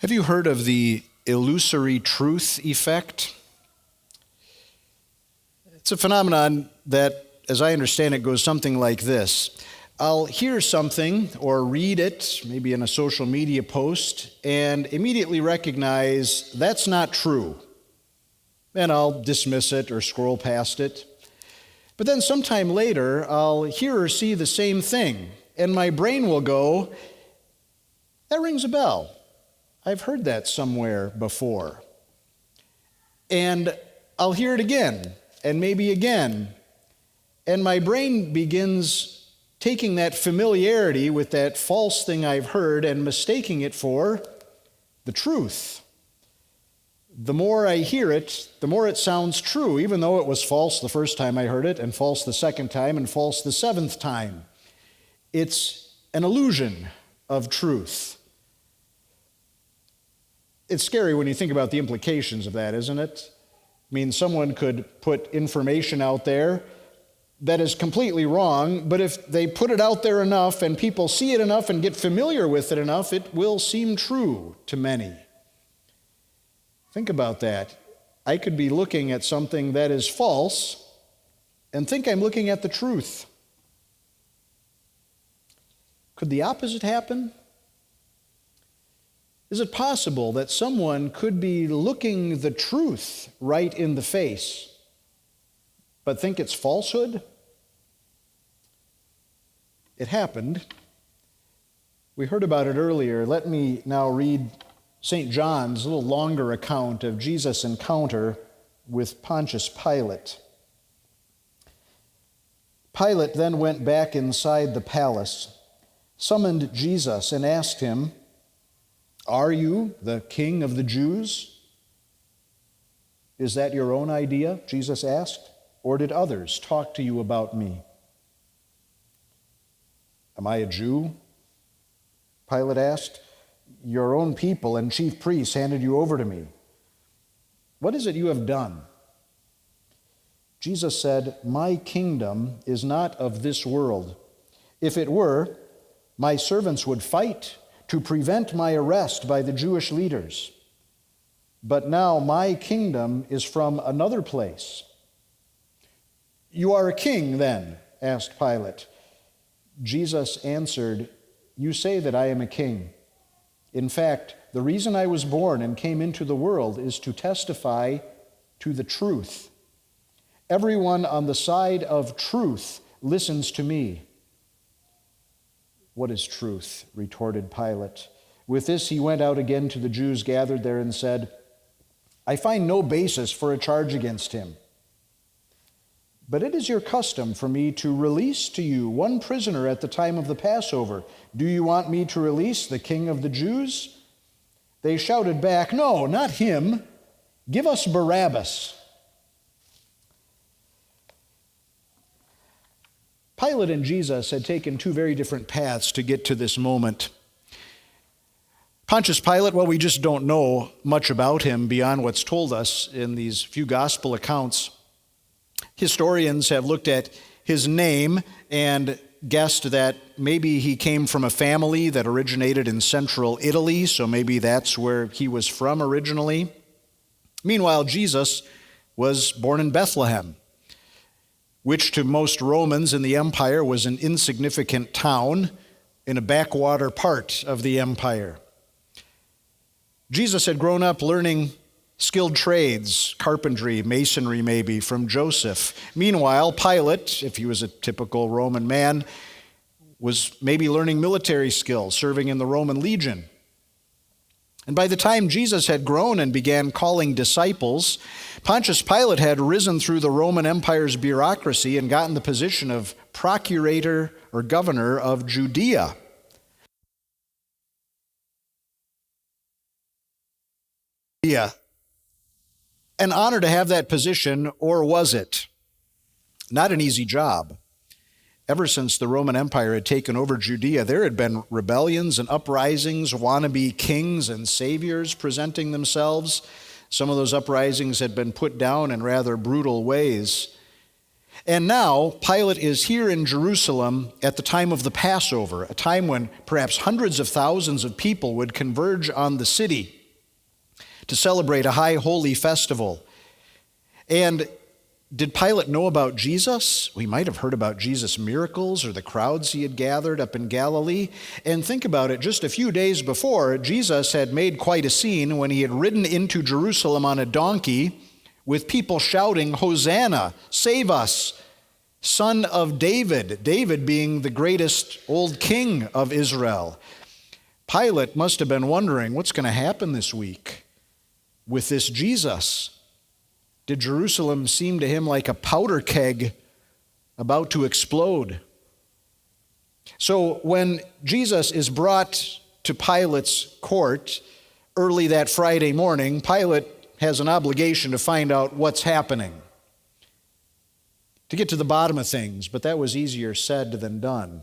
Have you heard of the illusory truth effect? It's a phenomenon that, as I understand it, goes something like this. I'll hear something or read it, maybe in a social media post, and immediately recognize that's not true. And I'll dismiss it or scroll past it. But then sometime later, I'll hear or see the same thing, and my brain will go, that rings a bell. I've heard that somewhere before. And I'll hear it again, and maybe again. And my brain begins taking that familiarity with that false thing I've heard and mistaking it for the truth. The more I hear it, the more it sounds true, even though it was false the first time I heard it, and false the second time, and false the seventh time. It's an illusion of truth. It's scary when you think about the implications of that, isn't it? I mean, someone could put information out there that is completely wrong, but if they put it out there enough and people see it enough and get familiar with it enough, it will seem true to many. Think about that. I could be looking at something that is false and think I'm looking at the truth. Could the opposite happen? Is it possible that someone could be looking the truth right in the face, but think it's falsehood? It happened. We heard about it earlier. Let me now read St. John's little longer account of Jesus' encounter with Pontius Pilate. Pilate then went back inside the palace, summoned Jesus, and asked him, "Are you the king of the Jews?" "Is that your own idea?" Jesus asked. "Or did others talk to you about me?" "Am I a Jew?" Pilate asked. "Your own people and chief priests handed you over to me. What is it you have done?" Jesus said, "My kingdom is not of this world. If it were, my servants would fight to prevent my arrest by the Jewish leaders. But now my kingdom is from another place." "You are a king, then?" asked Pilate. Jesus answered, "You say that I am a king. In fact, the reason I was born and came into the world is to testify to the truth. Everyone on the side of truth listens to me." "What is truth?" retorted Pilate. With this, he went out again to the Jews gathered there and said, "I find no basis for a charge against him. But it is your custom for me to release to you one prisoner at the time of the Passover. Do you want me to release the king of the Jews?" They shouted back, "No, not him. Give us Barabbas." Pilate and Jesus had taken two very different paths to get to this moment. Pontius Pilate, well, we just don't know much about him beyond what's told us in these few gospel accounts. Historians have looked at his name and guessed that maybe he came from a family that originated in central Italy, so maybe that's where he was from originally. Meanwhile, Jesus was born in Bethlehem, which to most Romans in the empire was an insignificant town in a backwater part of the empire. Jesus had grown up learning skilled trades, carpentry, masonry maybe, from Joseph. Meanwhile, Pilate, if he was a typical Roman man, was maybe learning military skills, serving in the Roman legion. And by the time Jesus had grown and began calling disciples, Pontius Pilate had risen through the Roman Empire's bureaucracy and gotten the position of procurator or governor of Judea. An honor to have that position, or was it? Not an easy job. Ever since the Roman Empire had taken over Judea, there had been rebellions and uprisings, wannabe kings and saviors presenting themselves. Some of those uprisings had been put down in rather brutal ways. And now Pilate is here in Jerusalem at the time of the Passover, a time when perhaps hundreds of thousands of people would converge on the city to celebrate a high holy festival. And did Pilate know about Jesus? We might have heard about Jesus' miracles or the crowds he had gathered up in Galilee. And think about it, just a few days before, Jesus had made quite a scene when he had ridden into Jerusalem on a donkey with people shouting, "Hosanna, save us, Son of David," David being the greatest old king of Israel. Pilate must have been wondering, what's going to happen this week with this Jesus? Did Jerusalem seem to him like a powder keg about to explode? So when Jesus is brought to Pilate's court early that Friday morning, Pilate has an obligation to find out what's happening, to get to the bottom of things, but that was easier said than done.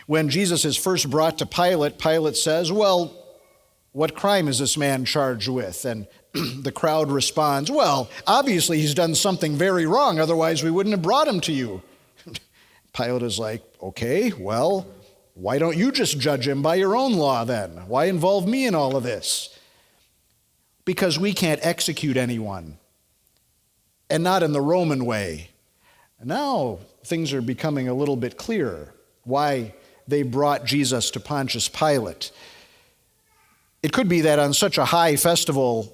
When Jesus is first brought to Pilate, Pilate says, "Well, what crime is this man charged with?" And the crowd responds, "Well, obviously he's done something very wrong, otherwise we wouldn't have brought him to you." Pilate is like, "Okay, well, why don't you just judge him by your own law then? Why involve me in all of this?" Because we can't execute anyone, and not in the Roman way. Now things are becoming a little bit clearer why they brought Jesus to Pontius Pilate. It could be that on such a high festival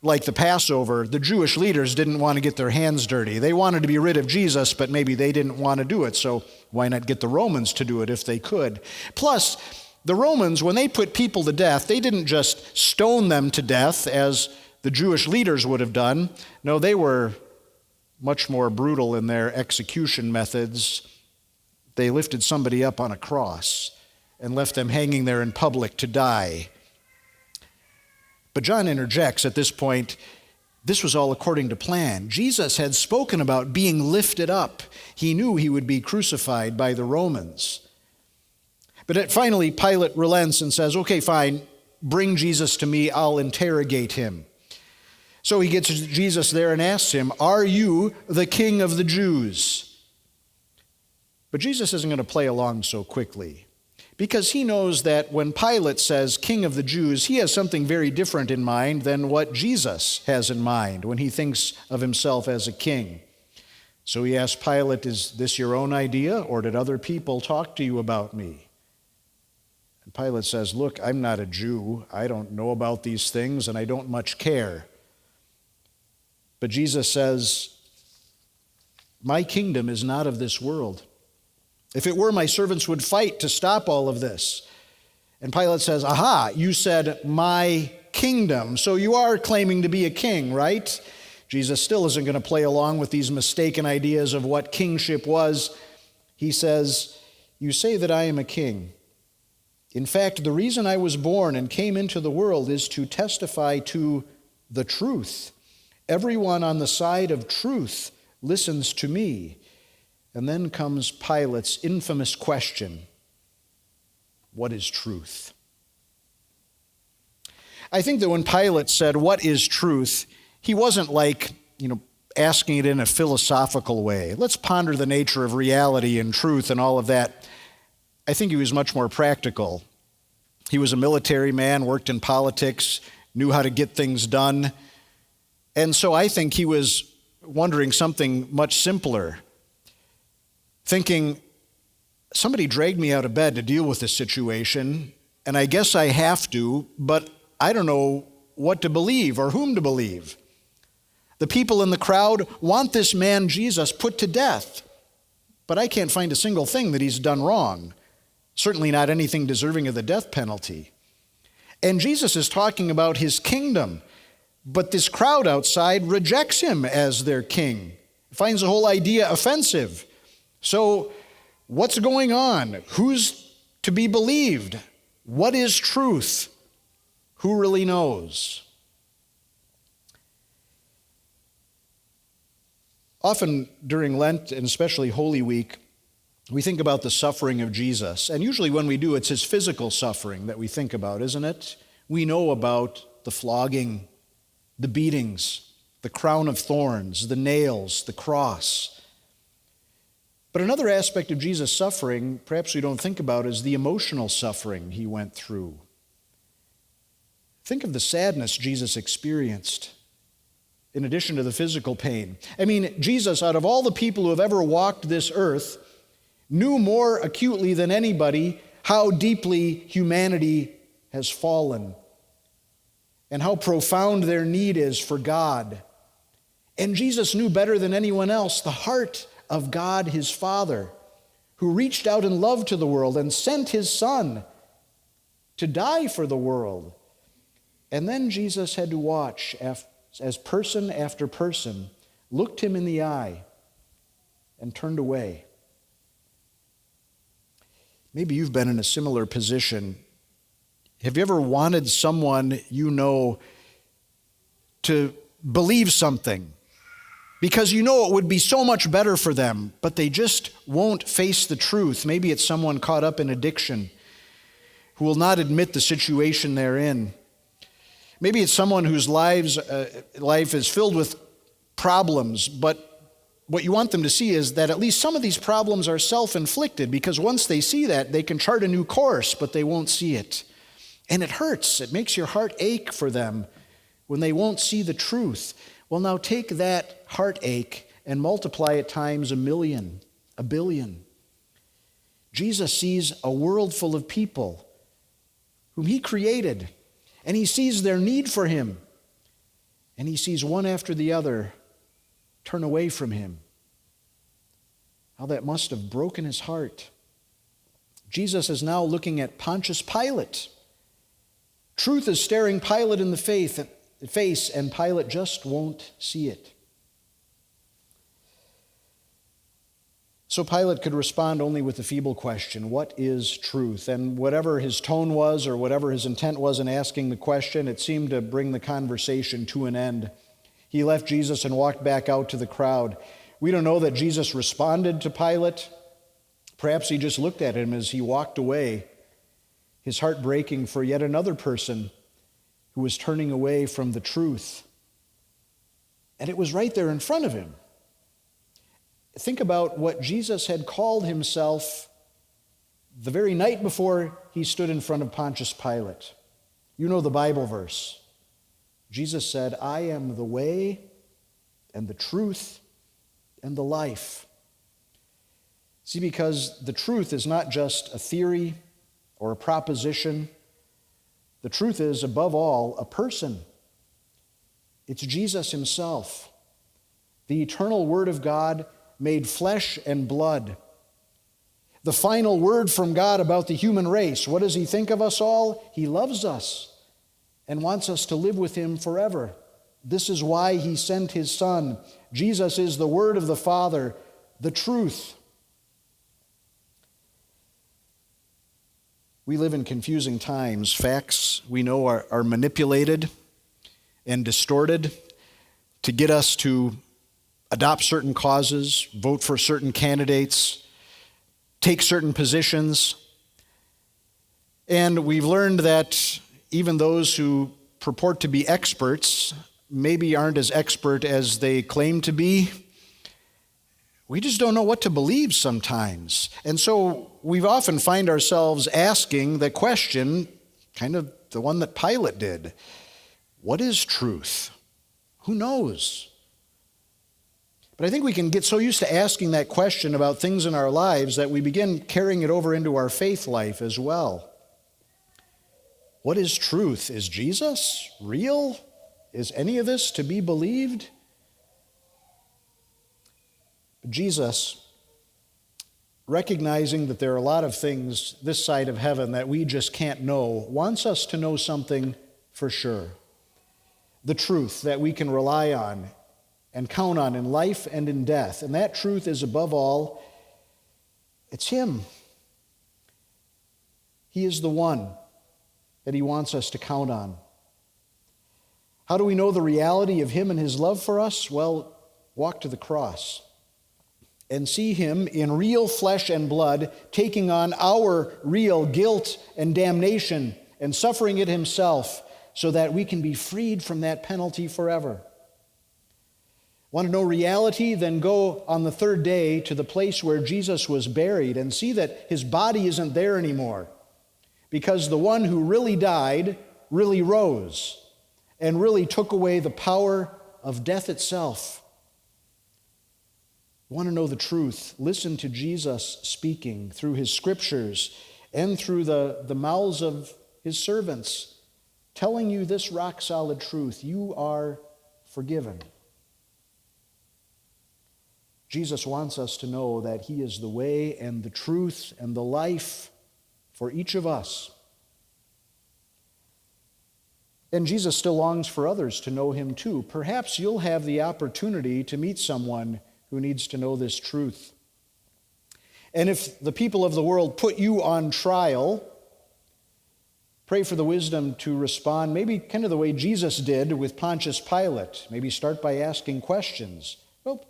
like the Passover, the Jewish leaders didn't want to get their hands dirty. They wanted to be rid of Jesus, but maybe they didn't want to do it, so why not get the Romans to do it if they could? Plus, the Romans, when they put people to death, they didn't just stone them to death as the Jewish leaders would have done. No, they were much more brutal in their execution methods. They lifted somebody up on a cross and left them hanging there in public to die. But John interjects at this point, this was all according to plan. Jesus had spoken about being lifted up. He knew he would be crucified by the Romans. But finally, Pilate relents and says, "Okay, fine, bring Jesus to me, I'll interrogate him." So he gets Jesus there and asks him, "Are you the king of the Jews?" But Jesus isn't going to play along so quickly, because he knows that when Pilate says king of the Jews, he has something very different in mind than what Jesus has in mind when he thinks of himself as a king. So he asks Pilate, "Is this your own idea, or did other people talk to you about me?" And Pilate says, "Look, I'm not a Jew. I don't know about these things, and I don't much care." But Jesus says, "My kingdom is not of this world. If it were, my servants would fight to stop all of this." And Pilate says, "Aha, you said my kingdom, so you are claiming to be a king, right?" Jesus still isn't going to play along with these mistaken ideas of what kingship was. He says, "You say that I am a king. In fact, the reason I was born and came into the world is to testify to the truth. Everyone on the side of truth listens to me." And then comes Pilate's infamous question, what is truth? I think that when Pilate said, "What is truth?" he wasn't like, asking it in a philosophical way. Let's ponder the nature of reality and truth and all of that. I think he was much more practical. He was a military man, worked in politics, knew how to get things done. And so I think he was wondering something much simpler, thinking, somebody dragged me out of bed to deal with this situation, and I guess I have to, but I don't know what to believe or whom to believe. The people in the crowd want this man Jesus put to death, but I can't find a single thing that he's done wrong, certainly not anything deserving of the death penalty. And Jesus is talking about his kingdom, but this crowd outside rejects him as their king, finds the whole idea offensive. So what's going on? Who's to be believed? What is truth? Who really knows? Often during Lent, and especially Holy Week, we think about the suffering of Jesus. And usually when we do, it's his physical suffering that we think about, isn't it? We know about the flogging, the beatings, the crown of thorns, the nails, the cross. But another aspect of Jesus' suffering, perhaps we don't think about, is the emotional suffering he went through. Think of the sadness Jesus experienced in addition to the physical pain. I mean, Jesus, out of all the people who have ever walked this earth, knew more acutely than anybody how deeply humanity has fallen and how profound their need is for God. And Jesus knew better than anyone else the heart of God, his Father, who reached out in love to the world and sent his Son to die for the world. And then Jesus had to watch as person after person looked him in the eye and turned away. Maybe you've been in a similar position. Have you ever wanted someone you know to believe something because you know it would be so much better for them, but they just won't face the truth? Maybe it's someone caught up in addiction who will not admit the situation they're in. Maybe it's someone whose life is filled with problems, but what you want them to see is that at least some of these problems are self-inflicted, because once they see that, they can chart a new course, but they won't see it. And it hurts. It makes your heart ache for them when they won't see the truth. Well, now take that heartache and multiply it times 1,000,000, 1,000,000,000. Jesus sees a world full of people whom he created, and he sees their need for him, and he sees one after the other turn away from him. How that must have broken his heart. Jesus is now looking at Pontius Pilate. Truth is staring Pilate in the face, and Pilate just won't see it. So Pilate could respond only with the feeble question, what is truth? And whatever his tone was, or whatever his intent was in asking the question, it seemed to bring the conversation to an end. He left Jesus and walked back out to the crowd. We don't know that Jesus responded to Pilate. Perhaps he just looked at him as he walked away, his heart breaking for yet another person who was turning away from the truth. And it was right there in front of him. Think about what Jesus had called himself the very night before he stood in front of Pontius Pilate. You know the Bible verse. Jesus said, I am the way and the truth and the life. See, because the truth is not just a theory or a proposition. The truth is, above all, a person. It's Jesus himself, the eternal Word of God made flesh and blood. The final word from God about the human race. What does he think of us all? He loves us and wants us to live with him forever. This is why he sent his Son. Jesus is the Word of the Father, the truth. We live in confusing times. Facts, we know, are manipulated and distorted to get us to adopt certain causes, vote for certain candidates, take certain positions. And we've learned that even those who purport to be experts maybe aren't as expert as they claim to be. We just don't know what to believe sometimes. And so we often find ourselves asking the question, kind of the one that Pilate did. What is truth? Who knows? But I think we can get so used to asking that question about things in our lives that we begin carrying it over into our faith life as well. What is truth? Is Jesus real? Is any of this to be believed? But Jesus, recognizing that there are a lot of things this side of heaven that we just can't know, wants us to know something for sure. The truth that we can rely on and count on in life and in death. And that truth is, above all, it's him. He is the one that he wants us to count on. How do we know the reality of him and his love for us? Well, walk to the cross and see him in real flesh and blood, taking on our real guilt and damnation and suffering it himself so that we can be freed from that penalty forever. Want to know reality? Then go on the third day to the place where Jesus was buried and see that his body isn't there anymore, because the one who really died really rose and really took away the power of death itself. Want to know the truth? Listen to Jesus speaking through his scriptures and through the mouths of his servants, telling you this rock-solid truth: you are forgiven. Jesus wants us to know that he is the way and the truth and the life for each of us. And Jesus still longs for others to know him too. Perhaps you'll have the opportunity to meet someone who needs to know this truth. And if the people of the world put you on trial, pray for the wisdom to respond, maybe kind of the way Jesus did with Pontius Pilate. Maybe start by asking questions. Well,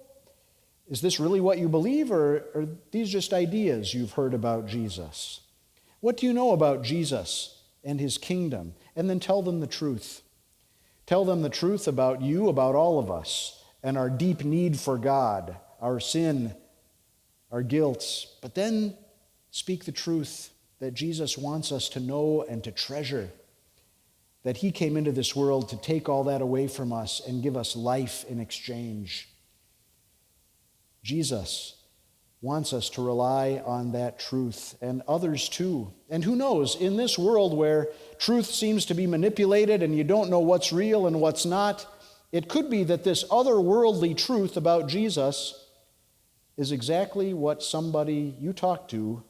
is this really what you believe, or are these just ideas you've heard about Jesus? What do you know about Jesus and his kingdom? And then tell them the truth. Tell them the truth about you, about all of us, and our deep need for God, our sin, our guilt. But then speak the truth that Jesus wants us to know and to treasure, that he came into this world to take all that away from us and give us life in exchange. Jesus wants us to rely on that truth, and others too. And who knows, in this world where truth seems to be manipulated and you don't know what's real and what's not, it could be that this otherworldly truth about Jesus is exactly what somebody you talk to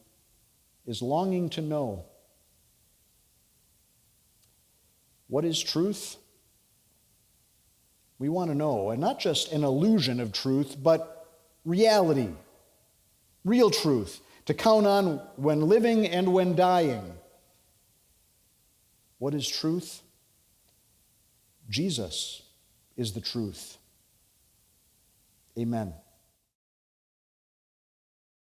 is longing to know. What is truth? We want to know, and not just an illusion of truth, but reality, real truth, to count on when living and when dying. What is truth? Jesus is the truth. Amen.